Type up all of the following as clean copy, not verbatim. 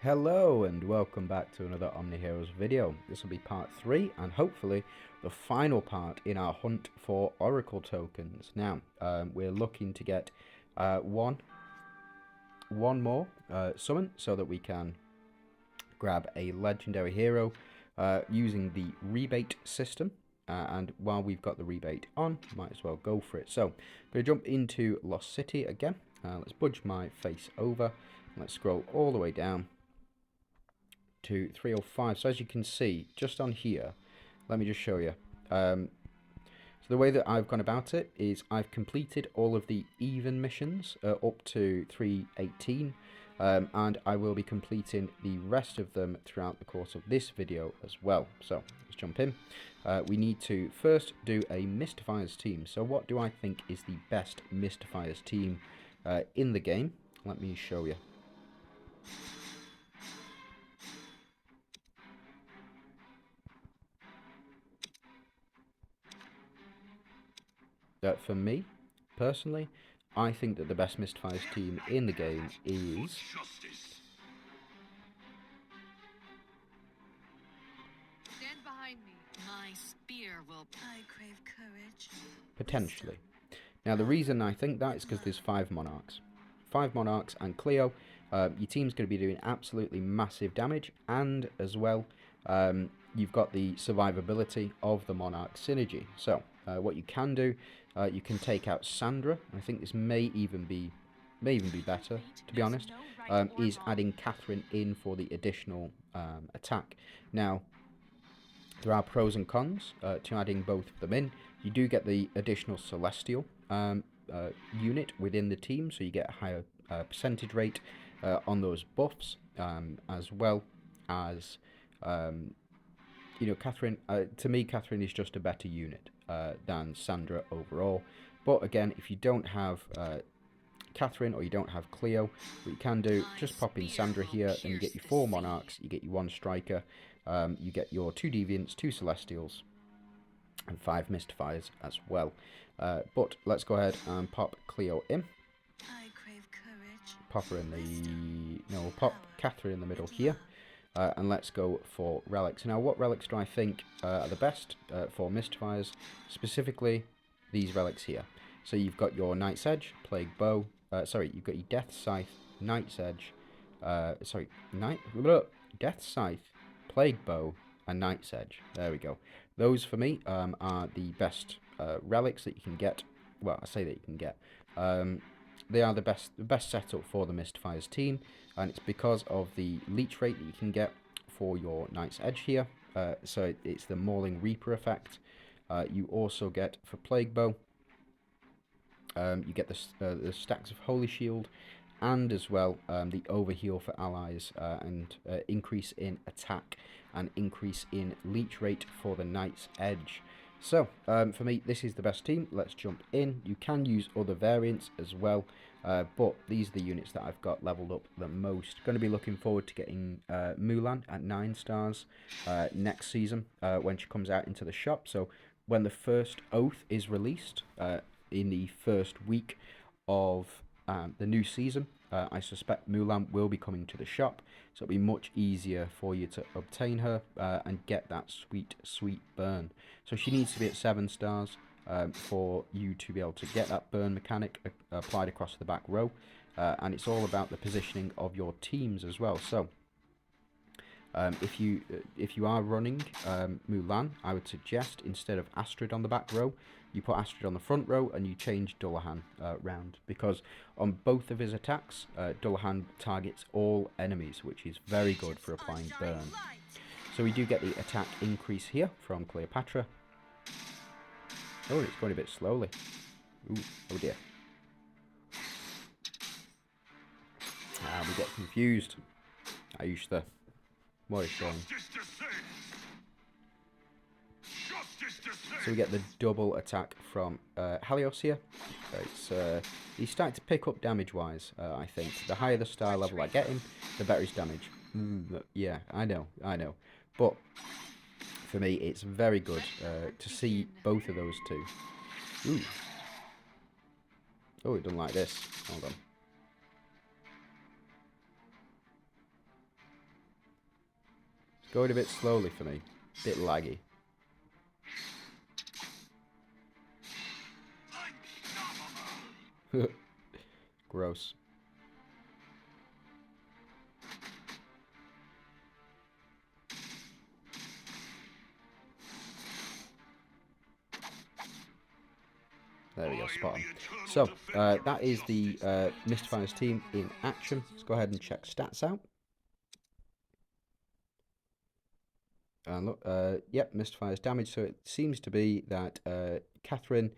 Hello and welcome back to another OMNIHEROES video. This will be part 3 and hopefully the final part in our hunt for Oracle tokens. Now, we're looking to get one more summon so that we can grab a legendary hero using the rebate system. And while we've got the rebate on, might as well go for it. So, I'm going to jump into Lost City again. Let's budge my face over. Let's scroll all the way down to 305. So as you can see, just on here, let me just show you. So the way that I've gone about it is I've completed all of the even missions up to 318, and I will be completing the rest of them throughout the course of this video as well. So let's jump in. We need to first do a Mystifiers team. So what do I think is the best Mystifiers team in the game? Let me show you. For me, personally, I think that the best Mystifiers team in the game is... Stand behind me. My spear will... I crave courage. Potentially. Now, the reason I think that is because there's 5 Monarchs. 5 Monarchs and Cleo. Your team's going to be doing absolutely massive damage, and as well, you've got the survivability of the Monarch synergy. So, what you can do, you can take out Sandra. I think this may even be better, to be honest, is adding Catherine in for the additional attack. Now, there are pros and cons to adding both of them in. You do get the additional Celestial unit within the team, so you get a higher percentage rate on those buffs, as well as, you know, Catherine. To me, Catherine is just a better unit than Sandra overall. But again, if you don't have Catherine or you don't have Cleo, what you can do, just pop in Sandra here, and you get your 4 Monarchs, you get your 1 Striker, you get your 2 Deviants, 2 Celestials, and 5 Mystifiers as well. But let's go ahead and pop Cleo in. I crave courage. Pop her in the... No, we'll pop Catherine in the middle here. And let's go for relics. Now, what relics do I think are the best for Mystifiers? Specifically, these relics here. So you've got your Knight's Edge, Plague Bow. You've got your Death Scythe, Knight's Edge. Death Scythe, Plague Bow, and Knight's Edge. There we go. Those for me are the best relics that you can get. Well, I say that you can get. They are the best setup for the Mystifiers team, and it's because of the leech rate that you can get for your Knight's Edge here. So it's the Mauling Reaper effect. You also get for Plague Bow, you get the stacks of Holy Shield, and as well the overheal for allies, and increase in attack and increase in leech rate for the Knight's Edge. So, for me, this is the best team. Let's jump in. You can use other variants as well, but these are the units that I've got leveled up the most. Going to be looking forward to getting Mulan at 9 stars next season when she comes out into the shop. So, when the first Oath is released in the first week of the new season, I suspect Mulan will be coming to the shop, so it'll be much easier for you to obtain her and get that sweet burn. So she needs to be at 7 stars for you to be able to get that burn mechanic applied across the back row, and it's all about the positioning of your teams as well. So if you are running Mulan, I would suggest instead of Astrid on the back row, you put Astrid on the front row and you change Dullahan round, because on both of his attacks, Dullahan targets all enemies, which is very good for applying burn. So we do get the attack increase here from Cleopatra. Oh, it's going a bit slowly. Ooh, oh dear. We get confused. I used to... What is showing? So we get the double attack from Helios here. He's starting to pick up damage-wise, I think. The higher the star level I get him, the better his damage. Yeah, I know. But for me, it's very good to see both of those two. Ooh. Oh, it doesn't like this. Hold on. Going a bit slowly for me. Bit laggy. Gross. There we go, spot on. So, that is the Mystifiers team in action. Let's go ahead and check stats out. And look, yep, Mystifiers damage. So it seems to be that Catherine,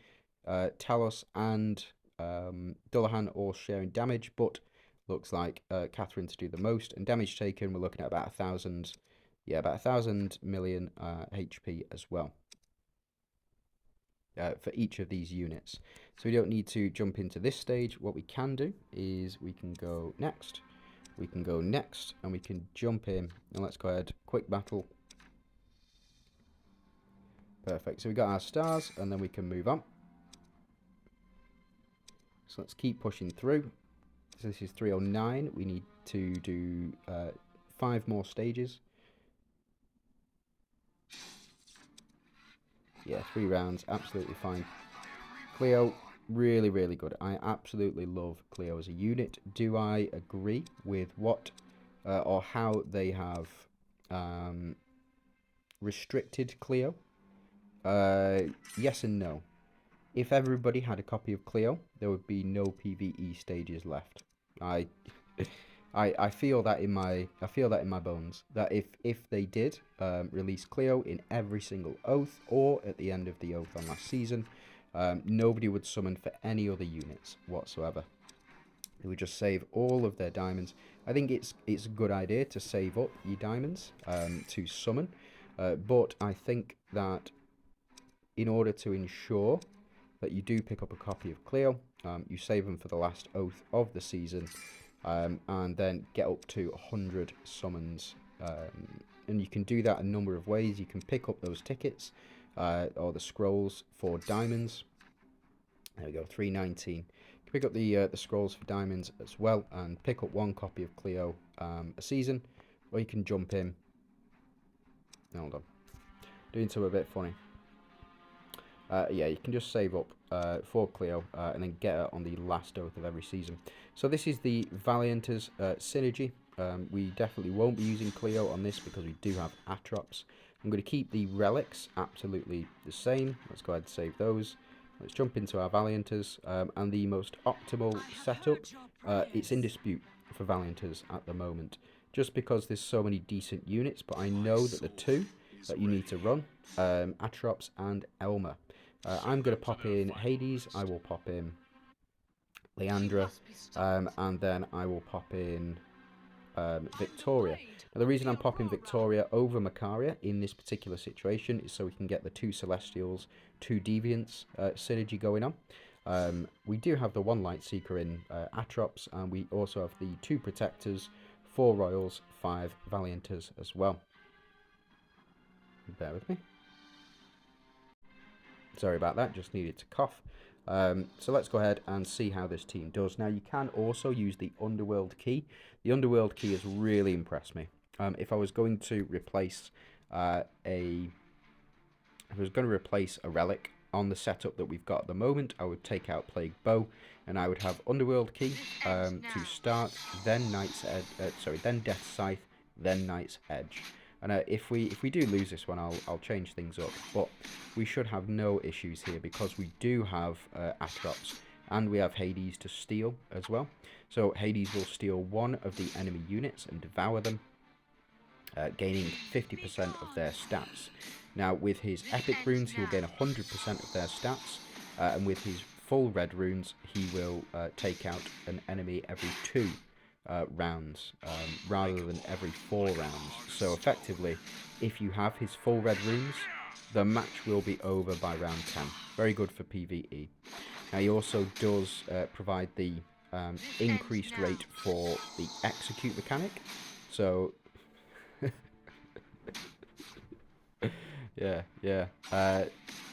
Talos, and Dullahan all sharing damage, but looks like Catherine to do the most. And damage taken, we're looking at about 1,000, yeah, about 1,000 million HP as well. For each of these units. So we don't need to jump into this stage. What we can do is we can go next. We can go next and we can jump in. And let's go ahead. Quick battle. Perfect. So we got our stars and then we can move on. So let's keep pushing through. So this is 309. We need to do 5 more stages. Yeah, 3 rounds. Absolutely fine. Cleo, really, really good. I absolutely love Cleo as a unit. Do I agree with what or how they have restricted Cleo? Yes and no. If everybody had a copy of Cleo, there would be no PvE stages left. I feel that in my bones. That if they did release Cleo in every single oath or at the end of the oath on last season, nobody would summon for any other units whatsoever. They would just save all of their diamonds. I think it's a good idea to save up your diamonds to summon, but I think that in order to ensure that you do pick up a copy of Cleo, you save them for the last oath of the season, and then get up to 100 summons. And you can do that a number of ways. You can pick up those tickets or the scrolls for diamonds. There we go, 319. You can pick up the scrolls for diamonds as well and pick up 1 copy of Cleo a season, or you can jump in. Hold on, doing something a bit funny. Yeah, you can just save up for Cleo and then get her on the last oath of every season. So this is the Valianters synergy. We definitely won't be using Cleo on this because we do have Atrops. I'm going to keep the relics absolutely the same. Let's go ahead and save those. Let's jump into our Valianters. And the most optimal setup, it's in dispute for Valianters at the moment. Just because there's so many decent units, but I know that the 2 that you need to run, Atrops and Elmer. I'm going to pop in Hades, I will pop in Leandra, and then I will pop in Victoria. Now the reason I'm popping Victoria over Macaria in this particular situation is so we can get the 2 Celestials, 2 Deviants synergy going on. We do have the 1 Light Seeker in Atrops, and we also have the 2 Protectors, 4 Royals, 5 Valianters as well. Bear with me. Sorry about that, just needed to cough. So let's go ahead and see how this team does. Now you can also use the Underworld key. The Underworld key has really impressed me. If I was going to replace a relic on the setup that we've got at the moment, I would take out Plague Bow and I would have Underworld key to start, then then Death Scythe, then Knight's Edge. And if we do lose this one, I'll change things up. But we should have no issues here because we do have Atrops and we have Hades to steal as well. So Hades will steal 1 of the enemy units and devour them, gaining 50% of their stats. Now with his epic runes, he will gain 100% of their stats, and with his full red runes, he will take out an enemy every 2 rounds rather than every 4 rounds. So effectively, if you have his full red runes, the match will be over by round 10. Very good for PvE. Now he also does provide the increased rate for the execute mechanic. So yeah,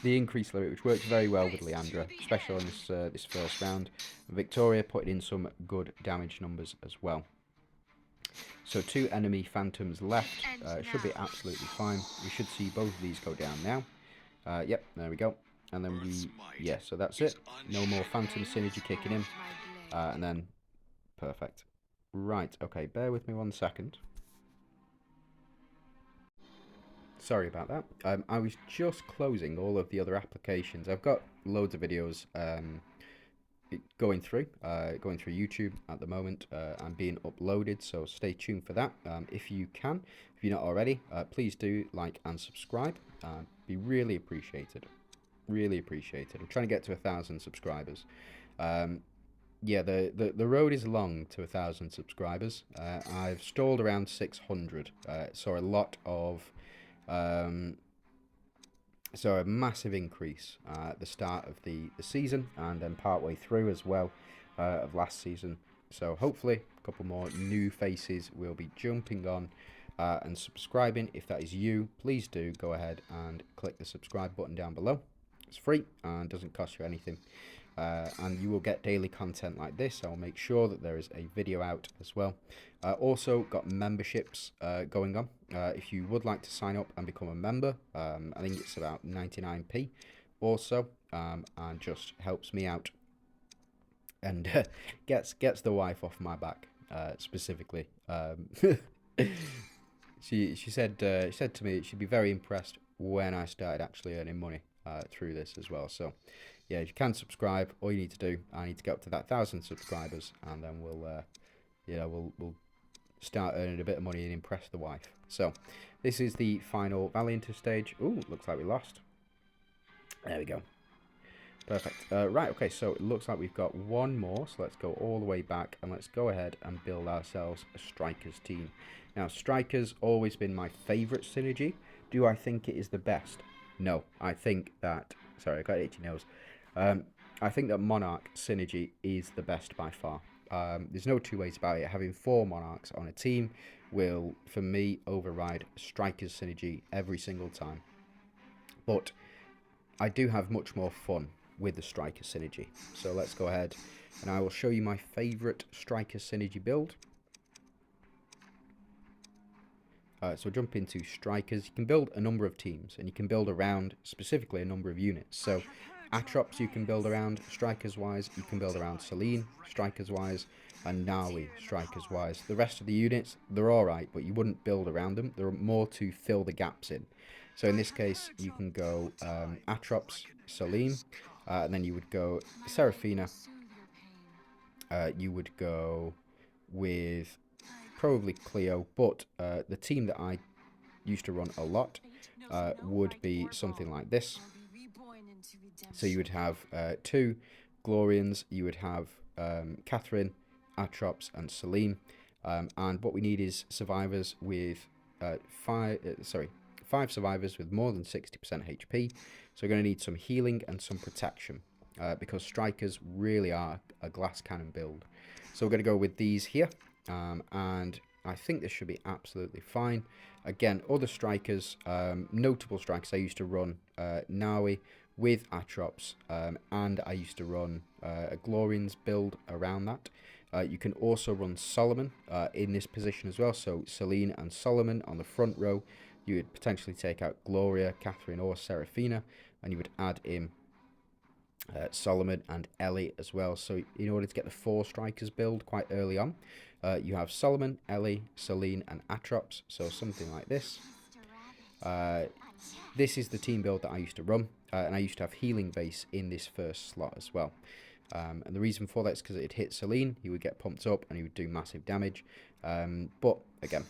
the increased limit, which works very well with Leandra, especially on this first round. Victoria putting in some good damage numbers as well. So 2 enemy phantoms left. Should be absolutely fine. We should see both of these go down now. Yep, there we go. And then yeah, so that's it. No more phantom synergy kicking in. And then, perfect. Right, okay, bear with me 1 second. Sorry about that. I was just closing all of the other applications. I've got loads of videos going through YouTube at the moment and being uploaded, so stay tuned for that. If you can, if you're not already, please do like and subscribe. Be really appreciated. Really appreciated. I'm trying to get to 1,000 subscribers. Yeah, the road is long to 1,000 subscribers. I've stalled around 600. Saw a lot of so a massive increase at the start of the season and then partway through as well of last season. So hopefully a couple more new faces will be jumping on and subscribing. If that is you, please do go ahead and click the subscribe button down below. It's free and doesn't cost you anything. And you will get daily content like this. I'll make sure that there is a video out as well. Also got memberships going on. If you would like to sign up and become a member, I think it's about 99p also, and just helps me out and gets the wife off my back specifically. She said to me she'd be very impressed when I started actually earning money through this as well. So yeah, if you can subscribe, all you need to do, I need to get up to that 1,000 subscribers, and then we'll start earning a bit of money and impress the wife. So this is the final Valiant stage. Ooh, looks like we lost. There we go. Perfect. Right, okay, so it looks like we've got one more, so let's go all the way back and let's go ahead and build ourselves a strikers team. Now, strikers always been my favourite synergy. Do I think it is the best? No, I think that... Sorry, I got itchy nose. I think that Monarch synergy is the best by far. There's no two ways about it. Having 4 Monarchs on a team will, for me, override Strikers synergy every single time. But I do have much more fun with the Striker synergy. So let's go ahead and I will show you my favourite Striker synergy build. So jump into Strikers. You can build a number of teams and you can build around specifically a number of units. So Atrops you can build around Strikers wise, you can build around Selene Strikers wise, and Nawi Strikers wise. The rest of the units, they're alright, but you wouldn't build around them. They're more to fill the gaps in. So in this case, you can go Atrops, Selene, and then you would go Seraphina. You would go with probably Cleo, but the team that I used to run a lot would be something like this. So you would have 2 Glorians, you would have Catherine, Atrops, and Selene, and what we need is survivors with 5 survivors with more than 60% HP. So we're going to need some healing and some protection because strikers really are a glass cannon build. So we're going to go with these here, and I think this should be absolutely fine. Again, other strikers, notable strikers, I used to run Nawi with Atrops, and I used to run a Glorians build around that. You can also run Solomon in this position as well, so Selene and Solomon on the front row. You would potentially take out Gloria, Catherine or Seraphina, and you would add in Solomon and Ellie as well. So in order to get the 4 strikers build quite early on, you have Solomon, Ellie, Selene and Atrops, so something like this. This is the team build that I used to run, and I used to have healing base in this first slot as well. And the reason for that is because it'd hit Selene, he would get pumped up and he would do massive damage. But again,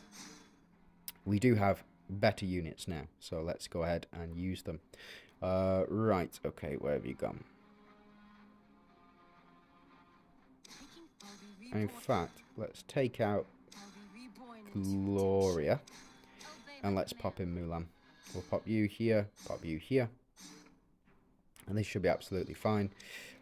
we do have better units now, so let's go ahead and use them. Right, okay, where have you gone? And in fact, let's take out Gloria and let's pop in Mulan. We'll pop you here, and this should be absolutely fine.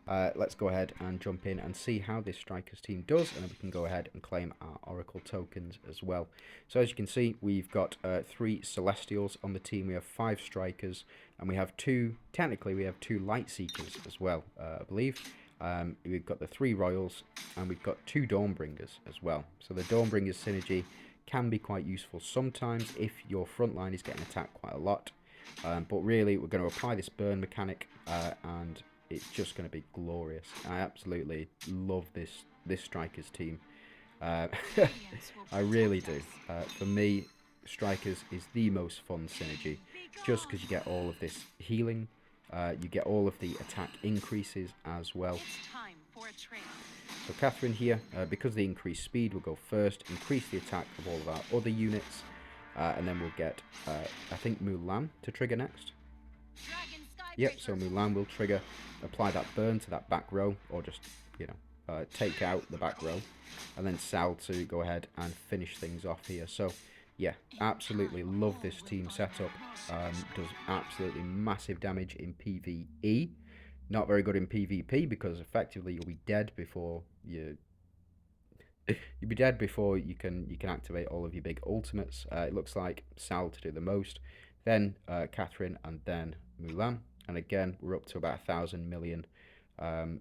Let's go ahead and jump in and see how this strikers team does, and then we can go ahead and claim our oracle tokens as well. So as you can see, we've got 3 celestials on the team. We have 5 strikers, and we have 2, technically we have 2 light seekers as well, I believe. We've got the 3 Royals, and we've got 2 Dawnbringers as well. So the Dawnbringers synergy can be quite useful sometimes if your front line is getting attacked quite a lot. But really, we're going to apply this burn mechanic, and it's just going to be glorious. I absolutely love this Strikers team. I really do. For me, Strikers is the most fun synergy, just because you get all of this healing, you get all of the attack increases as well. So Catherine here, because of the increased speed, will go first, increase the attack of all of our other units, and then we'll get, I think, Mulan to trigger next. Yep, so Mulan will trigger, apply that burn to that back row, or just, you know, take out the back row, and then Sal to go ahead and finish things off here. So yeah, absolutely love this team setup. Does absolutely massive damage in PvE. Not very good in PvP, because effectively you'll be dead before you can activate all of your big ultimates. It looks like Sal to do the most, then Catherine, and then Mulan. And again, we're up to about 1,000 million.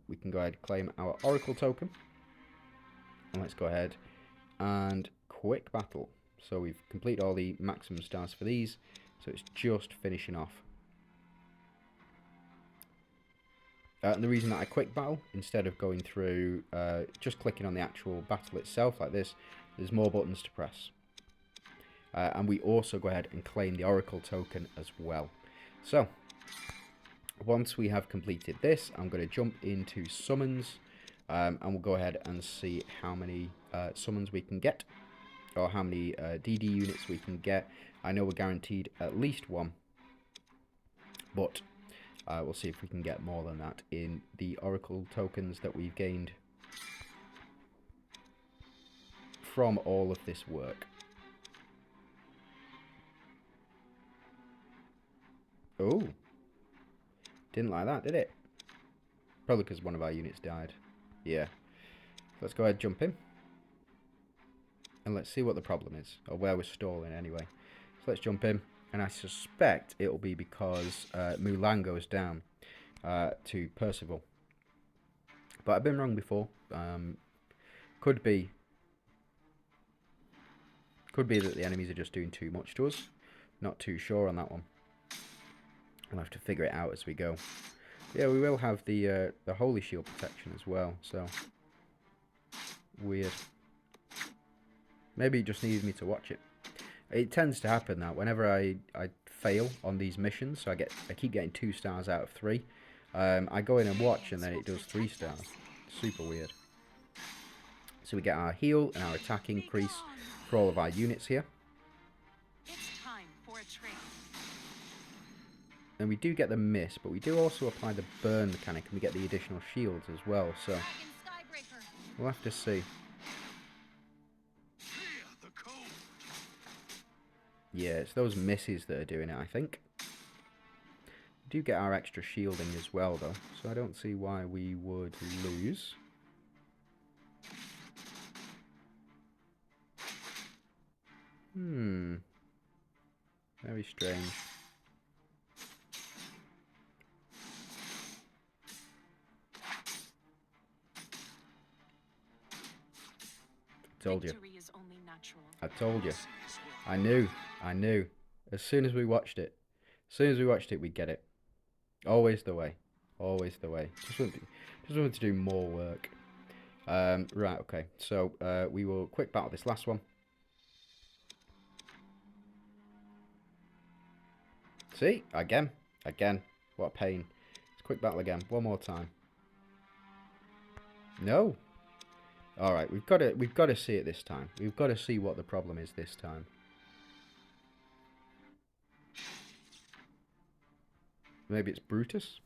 We can go ahead and claim our Oracle token. And let's go ahead and quick battle. So we've completed all the maximum stars for these. So it's just finishing off. And the reason that I quick battle, instead of going through just clicking on the actual battle itself like this, there's more buttons to press. And we also go ahead and claim the Oracle token as well. So once we have completed this, I'm going to jump into summons, and we'll go ahead and see how many summons we can get, or how many DD units we can get. I know we're guaranteed at least 1, but we'll see if we can get more than that in the Oracle tokens that we've gained from all of this work. Oh, didn't like that, did it? Probably because one of our units died. Yeah. Let's go ahead and jump in. And let's see what the problem is, or where we're stalling anyway. So let's jump in. And I suspect it'll be because Mulan goes down to Percival. But I've been wrong before. Could be that the enemies are just doing too much to us. Not too sure on that one. We'll have to figure it out as we go. Yeah, we will have the Holy Shield protection as well. So weird. Maybe it just needs me to watch it. It tends to happen that whenever I fail on these missions, so I keep getting 2 stars out of 3. I go in and watch, and then it does 3 stars. Super weird. So we get our heal and our attack increase for all of our units here. And we do get the miss, but we do also apply the burn mechanic, and we get the additional shields as well. So we'll have to see. Yeah, it's those misses that are doing it, I think. We do get our extra shielding as well, though, so I don't see why we would lose. Very strange. Told you. I told you. I knew. As soon as we watched it, we'd get it. Always the way. Always the way. Just wanted to do more work. Right, okay. So, we will quick battle this last one. See? Again. What a pain. Let's quick battle again. One more time. No. Alright, we've got to see it this time. We've got to see what the problem is this time. Maybe it's Brutus?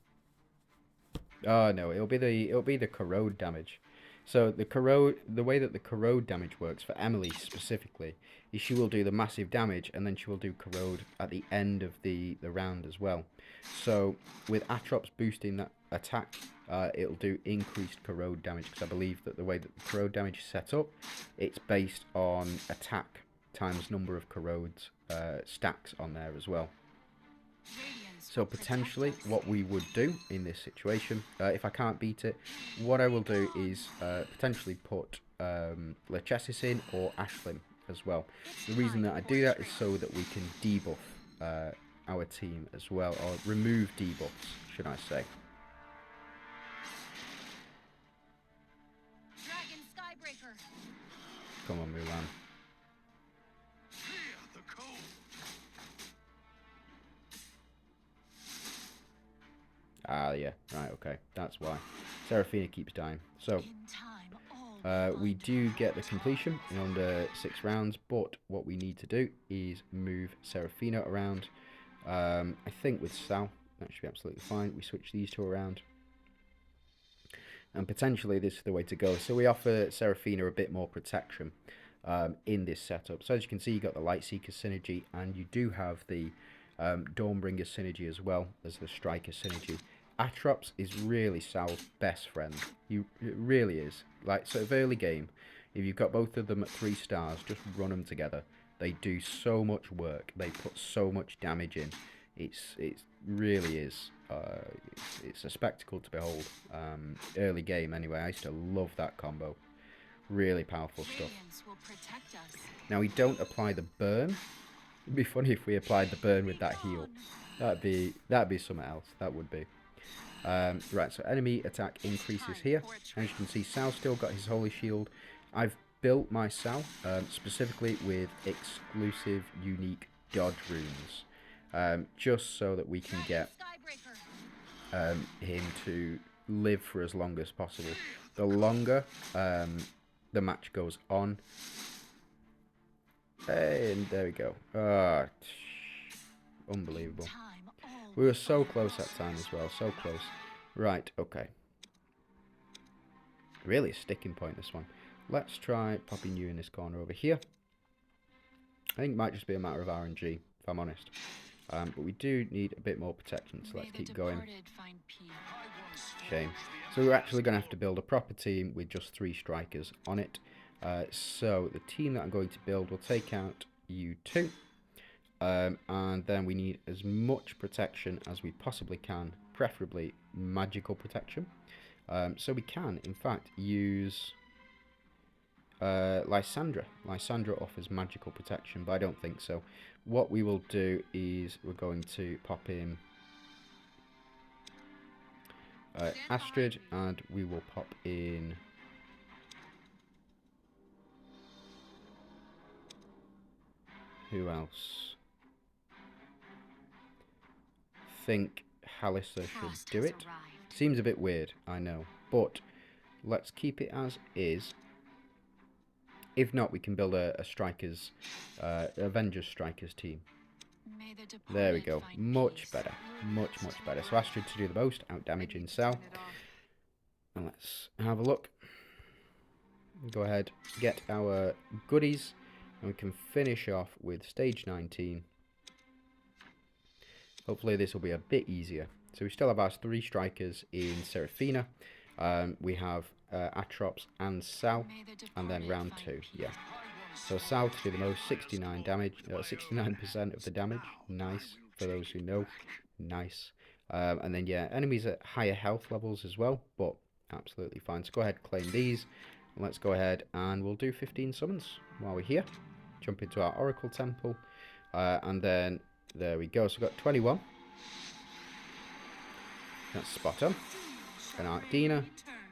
Oh no, it'll be the corrode damage. So the way that the corrode damage works for Emily specifically is she will do the massive damage, and then she will do corrode at the end of the round as well. So with Atrops boosting that attack, it'll do increased corrode damage, because I believe that the way that the corrode damage is set up, it's based on attack times number of corrodes stacks on there as well. So potentially what we would do in this situation, if I can't beat it, what I will do is potentially put Lachesis in or Ashlyn as well. The reason that I do that is so that we can debuff our team as well, or remove debuffs, should I say. Dragon Skybreaker. Come on, Mulan. Ah, yeah, right, okay, that's why. Seraphina keeps dying. So, we do get the completion in under 6 rounds, but what we need to do is move Seraphina around. I think with Sal, that should be absolutely fine. We switch these two around. And potentially this is the way to go. So we offer Seraphina a bit more protection in this setup. So as you can see, you got the Lightseeker synergy, and you do have the Dawnbringer synergy as well as the Striker synergy. Atrox is really Sal's best friend. It really is. Like, sort of early game, if you've got both of them at 3 stars, just run them together. They do so much work. They put so much damage in. It really is. It's a spectacle to behold. Early game, anyway. I used to love that combo. Really powerful stuff. Now we don't apply the burn. It'd be funny if we applied the burn with that heal. That'd be something else. That would be. Right, so enemy attack increases here. As you can see, Sal's still got his Holy Shield. I've built my Sal specifically with exclusive, unique dodge runes. Just so that we can get him to live for as long as possible. The longer the match goes on. Hey, and there we go. Unbelievable. We were so close that time as well, so close. Right, okay. Really a sticking point, this one. Let's try popping you in this corner over here. I think it might just be a matter of RNG, if I'm honest. But we do need a bit more protection, so let's keep going. Shame. So we're actually going to have to build a proper team with just 3 strikers on it. So the team that I'm going to build will take out you 2. And then we need as much protection as we possibly can, preferably magical protection. So we can, in fact, use Lysandra. Lysandra offers magical protection, but I don't think so. What we will do is we're going to pop in Astrid, and we will pop in who else? Think Halissa should do it. Seems a bit weird, I know, but let's keep it as is. If not, we can build a strikers, Avengers strikers team. There we go. Much better. Much better. So Astrid to do the most, out damaging Cell. And let's have a look. Go ahead, get our goodies, and we can finish off with stage 19. Hopefully this will be a bit easier. So we still have our 3 strikers in Seraphina. We have Atrox and Sal, and then round 2, yeah. So Sal to do the most, 69 damage, 69% of the damage, nice, for those who know, nice. And then yeah, enemies at higher health levels as well, but absolutely fine. So go ahead, claim these, and let's go ahead and we'll do 15 summons while we're here. Jump into our Oracle Temple, and then there we go, so we've got 21. That's spot on. And Arcdina.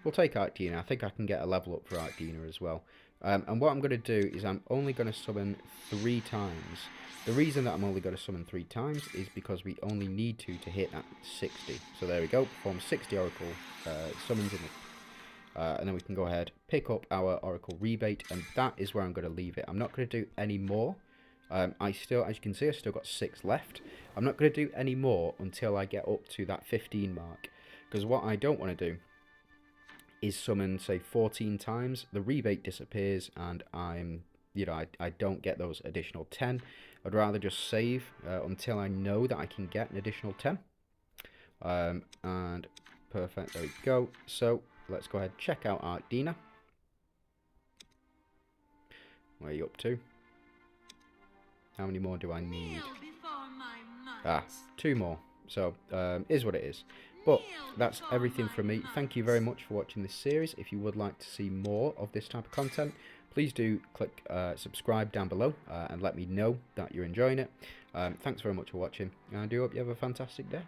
We'll take Arcdina. I think I can get a level up for Arcdina as well. And what I'm going to do is I'm only going to summon 3 times. The reason that I'm only going to summon 3 times is because we only need to hit that 60. So there we go. Perform 60 Oracle summons in it. And then we can go ahead, pick up our Oracle Rebate, and that is where I'm going to leave it. I'm not going to do any more. I still, as you can see, I still got 6 left. I'm not going to do any more until I get up to that 15 mark. Because what I don't want to do is summon, say, 14 times. The rebate disappears, and I'm, I don't get those additional 10. I'd rather just save until I know that I can get an additional 10. And perfect, there we go. So let's go ahead and check out Arcdina. Where are you up to? How many more do I need? 2 more. So, is what it is. But that's everything from me. Thank you very much for watching this series. If you would like to see more of this type of content, please do click subscribe down below and let me know that you're enjoying it. Thanks very much for watching, and I do hope you have a fantastic day.